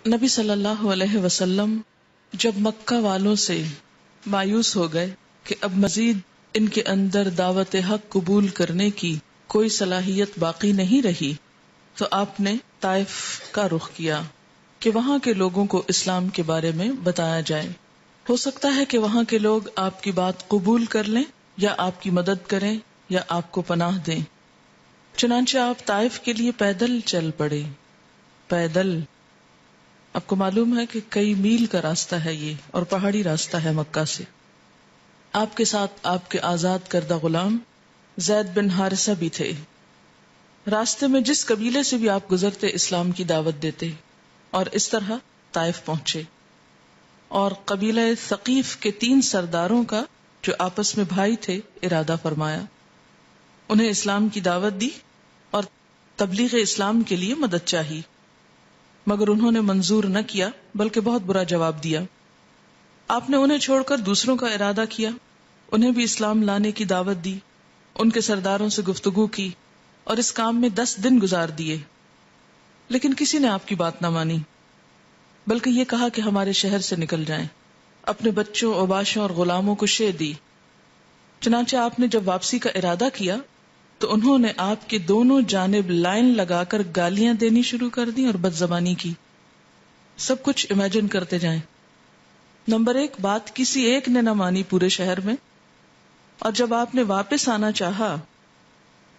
نبی صلی اللہ علیہ وسلم جب مکہ والوں سے مایوس ہو گئے کہ اب مزید ان کے اندر دعوت حق قبول کرنے کی کوئی صلاحیت باقی نہیں رہی، تو آپ نے طائف کا رخ کیا کہ وہاں کے لوگوں کو اسلام کے بارے میں بتایا جائے. ہو سکتا ہے کہ وہاں کے لوگ آپ کی بات قبول کر لیں یا آپ کی مدد کریں یا آپ کو پناہ دیں. چنانچہ آپ طائف کے لیے پیدل چل پڑے. پیدل، آپ کو معلوم ہے کہ کئی میل کا راستہ ہے یہ، اور پہاڑی راستہ ہے مکہ سے. آپ کے ساتھ آپ کے آزاد کردہ غلام زید بن حارثہ بھی تھے. راستے میں جس قبیلے سے بھی آپ گزرتے اسلام کی دعوت دیتے، اور اس طرح طائف پہنچے. اور قبیلہ ثقیف کے 3 سرداروں کا جو آپس میں بھائی تھے ارادہ فرمایا. انہیں اسلام کی دعوت دی اور تبلیغ اسلام کے لیے مدد چاہی، مگر انہوں نے منظور نہ کیا بلکہ بہت برا جواب دیا. آپ نے انہیں چھوڑ کر دوسروں کا ارادہ کیا، انہیں بھی اسلام لانے کی دعوت دی، ان کے سرداروں سے گفتگو کی اور اس کام میں 10 دن گزار دیے. لیکن کسی نے آپ کی بات نہ مانی، بلکہ یہ کہا کہ ہمارے شہر سے نکل جائیں. اپنے بچوں، اوباشوں اور غلاموں کو شے دی. چنانچہ آپ نے جب واپسی کا ارادہ کیا تو انہوں نے آپ کے دونوں جانب لائن لگا کر گالیاں دینی شروع کر دی اور بدزبانی کی. سب کچھ امیجن کرتے جائیں. نمبر 1 بات کسی ایک نے نہ مانی پورے شہر میں. اور جب آپ نے واپس آنا چاہا،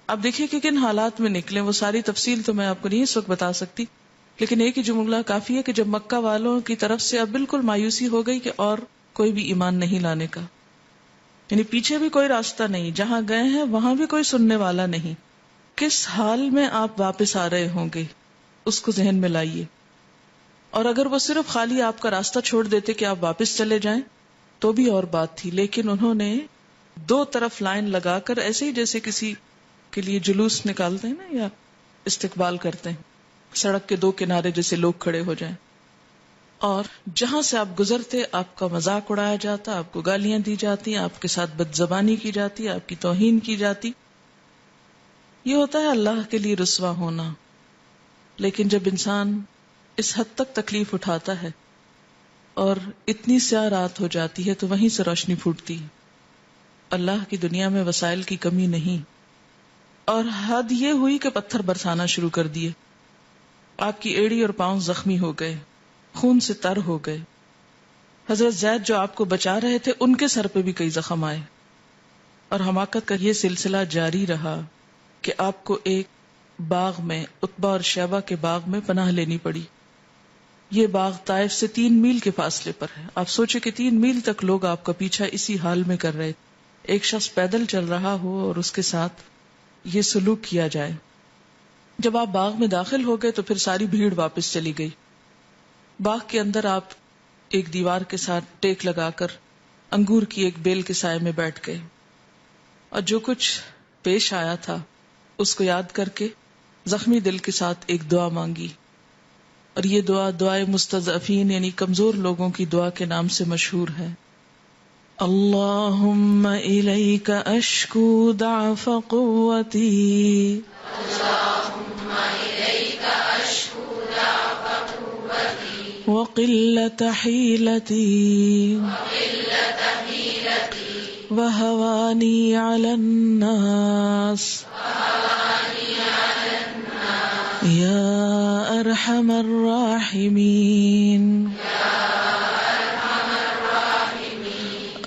اب دیکھیے کہ کن حالات میں نکلے. وہ ساری تفصیل تو میں آپ کو نہیں اس وقت بتا سکتی، لیکن ایک ہی جملہ کافی ہے کہ جب مکہ والوں کی طرف سے اب بالکل مایوسی ہو گئی کہ اور کوئی بھی ایمان نہیں لانے کا، یعنی پیچھے بھی کوئی راستہ نہیں، جہاں گئے ہیں وہاں بھی کوئی سننے والا نہیں. کس حال میں آپ واپس آ رہے ہوں گے اس کو ذہن میں لائیے. اور اگر وہ صرف خالی آپ کا راستہ چھوڑ دیتے کہ آپ واپس چلے جائیں تو بھی اور بات تھی، لیکن انہوں نے 2 طرف لائن لگا کر ایسے ہی جیسے کسی کے لیے جلوس نکالتے ہیں نا یا استقبال کرتے ہیں، سڑک کے 2 کنارے جیسے لوگ کھڑے ہو جائیں، اور جہاں سے آپ گزرتے آپ کا مذاق اڑایا جاتا، آپ کو گالیاں دی جاتی، آپ کے ساتھ بدزبانی کی جاتی، آپ کی توہین کی جاتی. یہ ہوتا ہے اللہ کے لیے رسوا ہونا. لیکن جب انسان اس حد تک تکلیف اٹھاتا ہے اور اتنی سیاہ رات ہو جاتی ہے تو وہیں سے روشنی پھوٹتی. اللہ کی دنیا میں وسائل کی کمی نہیں. اور حد یہ ہوئی کہ پتھر برسانا شروع کر دیے. آپ کی ایڑی اور پاؤں زخمی ہو گئے، خون سے تر ہو گئے. حضرت زید جو آپ کو بچا رہے تھے ان کے سر پہ بھی کئی زخم آئے. اور حماقت کا یہ سلسلہ جاری رہا کہ آپ کو ایک باغ میں، عتبہ اور شیبہ کے باغ میں پناہ لینی پڑی. یہ باغ طائف سے 3 میل کے فاصلے پر ہے. آپ سوچے کہ 3 میل تک لوگ آپ کا پیچھا اسی حال میں کر رہے. ایک شخص پیدل چل رہا ہو اور اس کے ساتھ یہ سلوک کیا جائے. جب آپ باغ میں داخل ہو گئے تو پھر ساری بھیڑ واپس چلی گئی. باغ کے اندر آپ ایک دیوار کے ساتھ ٹیک لگا کر انگور کی ایک بیل کے سائے میں بیٹھ گئے، اور جو کچھ پیش آیا تھا اس کو یاد کر کے زخمی دل کے ساتھ ایک دعا مانگی. اور یہ دعا دعائے مستضعفین یعنی کمزور لوگوں کی دعا کے نام سے مشہور ہے. اللہم الیک اشکو ضعف قوتی وقلت حیلتی وہوانی علی الناس یا ارحم الراحمین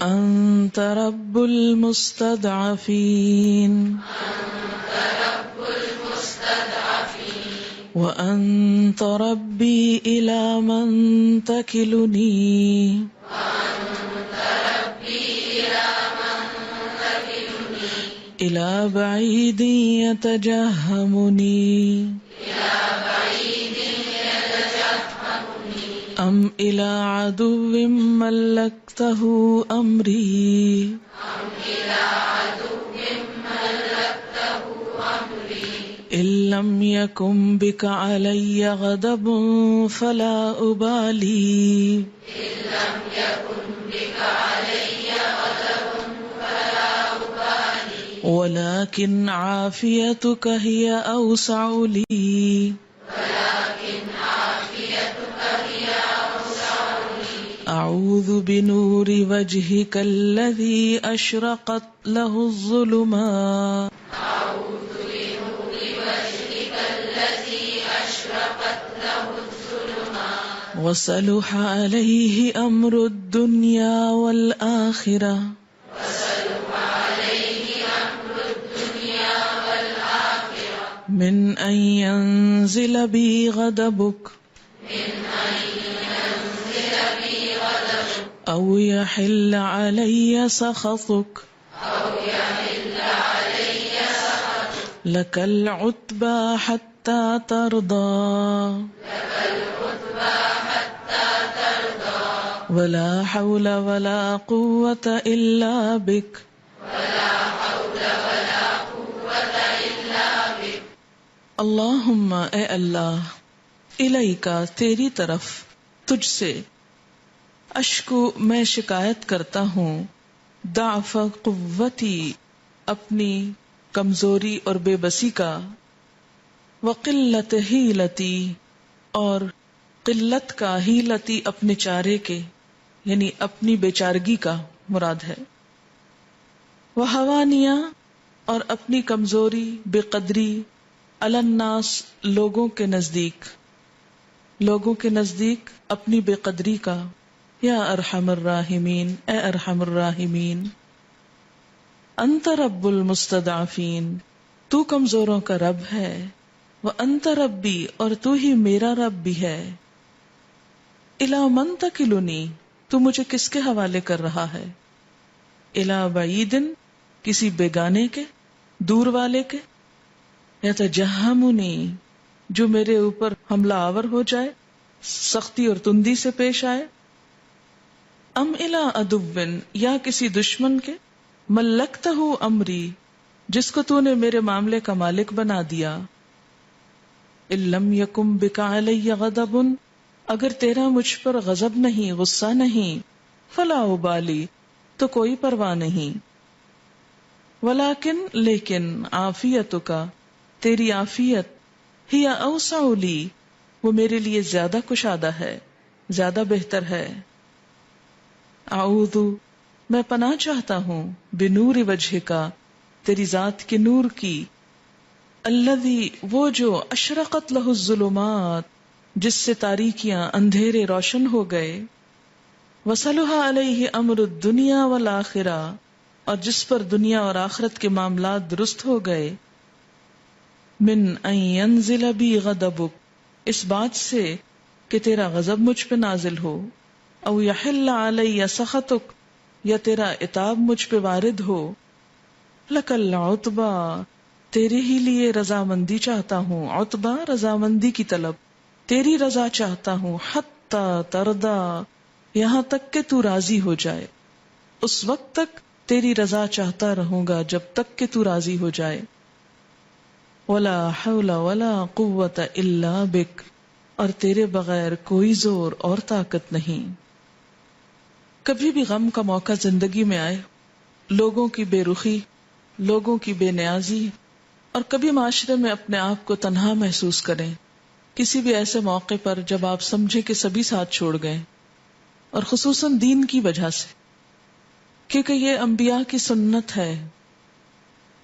انت رب المستضعفین وانت ربی الی من تکلنی الی بعید یتجہمنی ام الی عدو ملکتہ امری ان لم یکن بک علی غضب فلا ابالی ولكن عافيتك هي أوسع لي أعوذ بنور وجهك الذي أشرقت له الظلمات وصلح عليه أمر الدنيا والآخرة من أن ينزل بي غضبك أو يحل علي سخطك لك العتبى حتى ترضى ولا حول ولا قوة إلا بك اللہم اے اللہ الیکا تیری طرف تجھ سے اشکو میں شکایت کرتا ہوں ضعف قوتی اپنی کمزوری اور بے بسی کا وقلت حیلتی اور قلت کا حیلتی اپنے چارے کے یعنی اپنی بیچارگی کا مراد ہے وحوانیہ اور اپنی کمزوری بے قدری علی الناس لوگوں کے نزدیک اپنی بے قدری کا یا ارحم الراحمین اے ارحم الراحمین انت رب المستضعفین تو کمزوروں کا رب ہے وانت ربی اور تو ہی میرا رب بھی ہے الی من تکلنی تو مجھے کس کے حوالے کر رہا ہے الی بعید کسی بیگانے کے دور والے کے یتجہمنی جو میرے اوپر حملہ آور ہو جائے سختی اور تندی سے پیش آئے ام الی عدو یا کسی دشمن کے ملکتہ امری جس کو تو نے میرے معاملے کا مالک بنا دیا ان لم یکم بک علی غضب اگر تیرا مجھ پر غضب نہیں غصہ نہیں فلا ابالی تو کوئی پرواہ نہیں ولیکن لیکن عافیتک تیری عافیت ہی اوسع لی وہ میرے لیے زیادہ کشادہ ہے زیادہ بہتر ہے اعوذ میں پناہ چاہتا ہوں بنور وجہ کا تیری ذات کے نور کی الذی وہ جو اشرقت لہ الظلمات جس سے تاریکیاں اندھیرے روشن ہو گئے وصلح علیہ امر الدنیا والآخرہ اور جس پر دنیا اور آخرت کے معاملات درست ہو گئے من ان ینزل بی غضبک اس بات سے کہ تیرا غضب مجھ پہ نازل ہو او یحل علی سخطک یا تیرا عتاب مجھ پہ وارد ہو لک العتبی تیرے ہی لیے رضامندی چاہتا ہوں عتبہ رضامندی کی طلب تیری رضا چاہتا ہوں حتی ترضا یہاں تک کہ تو راضی ہو جائے اس وقت تک تیری رضا چاہتا رہوں گا جب تک کہ تو راضی ہو جائے ولا حول ولا قوت الا بک اور تیرے بغیر کوئی زور اور طاقت نہیں کبھی بھی غم کا موقع زندگی میں آئے لوگوں کی بے رخی لوگوں کی بے نیازی اور کبھی معاشرے میں اپنے آپ کو تنہا محسوس کریں کسی بھی ایسے موقع پر جب آپ سمجھے کہ سبھی ساتھ چھوڑ گئے اور خصوصاً دین کی وجہ سے کیونکہ یہ انبیاء کی سنت ہے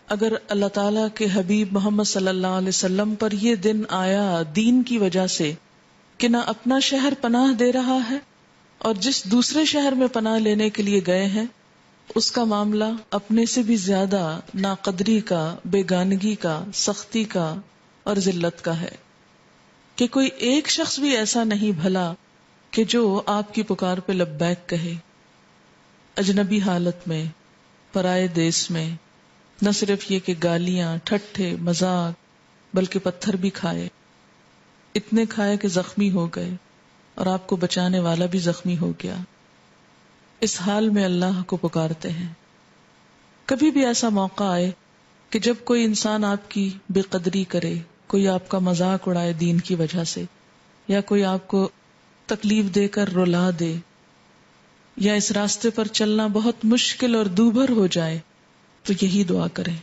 اگر اللہ تعالیٰ کے حبیب محمد صلی اللہ علیہ وسلم پر یہ دن آیا دین کی وجہ سے کہ نہ اپنا شہر پناہ دے رہا ہے اور جس دوسرے شہر میں پناہ لینے کے لیے گئے ہیں اس کا معاملہ اپنے سے بھی زیادہ ناقدری کا بیگانگی کا سختی کا اور ذلت کا ہے کہ کوئی ایک شخص بھی ایسا نہیں بھلا کہ جو آپ کی پکار پہ لبیک کہے اجنبی حالت میں پرائے دیس میں نہ صرف یہ کہ گالیاں ٹھٹھے مذاق بلکہ پتھر بھی کھائے اتنے کھائے کہ زخمی ہو گئے اور آپ کو بچانے والا بھی زخمی ہو گیا اس حال میں اللہ کو پکارتے ہیں کبھی بھی ایسا موقع آئے کہ جب کوئی انسان آپ کی بے قدری کرے کوئی آپ کا مذاق اڑائے دین کی وجہ سے یا کوئی آپ کو تکلیف دے کر رلا دے یا اس راستے پر چلنا بہت مشکل اور دوبھر ہو جائے تو یہی دعا کریں